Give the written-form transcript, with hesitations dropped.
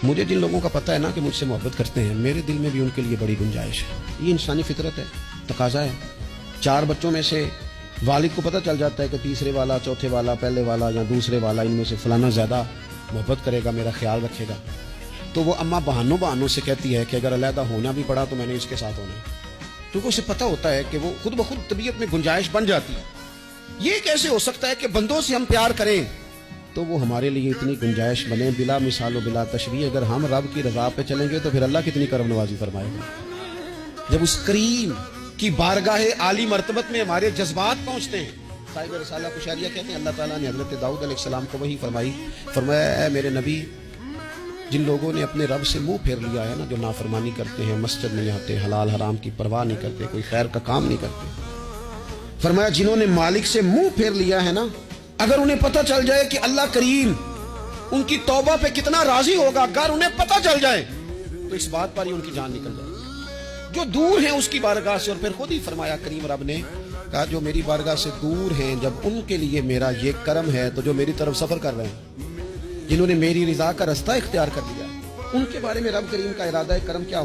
مجھے جن لوگوں کا پتہ ہے نا کہ مجھ سے محبت کرتے ہیں، میرے دل میں بھی ان کے لیے بڑی گنجائش ہے. یہ انسانی فطرت ہے، تقاضا ہے. 4 بچوں میں سے والد کو پتہ چل جاتا ہے کہ تیسرے والا، چوتھے والا، پہلے والا یا دوسرے والا، ان میں سے فلانا زیادہ محبت کرے گا، میرا خیال رکھے گا. تو وہ اماں بہانوں سے کہتی ہے کہ اگر علیحدہ ہونا بھی پڑا تو میں نے اس کے ساتھ ہونا ہے، کیونکہ اسے پتہ ہوتا ہے کہ وہ خود بخود طبیعت میں گنجائش بن جاتی ہے. یہ کیسے ہو سکتا ہے کہ بندوں سے ہم پیار کریں تو وہ ہمارے لیے اتنی گنجائش بنے بلا مثال و بلا تشبیہ. اگر ہم رب کی رضا پہ چلیں گے تو پھر اللہ کتنی کرم نوازی فرمائے گا. جب اس کریم کی بارگاہ عالی مرتبت میں ہمارے جذبات پہنچتے ہیں. صاحب رسالہ کشاریہ کہتے ہیں اللہ تعالیٰ نے حضرت داؤد علیہ السلام کو وہی فرمایا اے میرے نبی، جن لوگوں نے اپنے رب سے منہ پھیر لیا ہے نا، جو نافرمانی کرتے ہیں، مسجد نہیں آتے، حلال حرام کی پرواہ نہیں کرتے، کوئی خیر کا کام نہیں کرتے، فرمایا جنہوں نے مالک سے منہ پھیر لیا ہے نا، اگر انہیں پتہ چل جائے کہ اللہ کریم ان کی توبہ پہ کتنا راضی ہوگا، اگر انہیں پتہ چل جائے تو اس بات پر ہی ان کی جان نکل جائے. جو دور ہیں اس کی بارگاہ سے، اور پھر خود ہی فرمایا کریم رب نے کہا جو میری بارگاہ سے دور ہیں، جب ان کے لیے میرا یہ کرم ہے تو جو میری طرف سفر کر رہے ہیں، جنہوں نے میری رضا کا رستہ اختیار کر لیا، ان کے بارے میں رب کریم کا ارادہ کرم کیا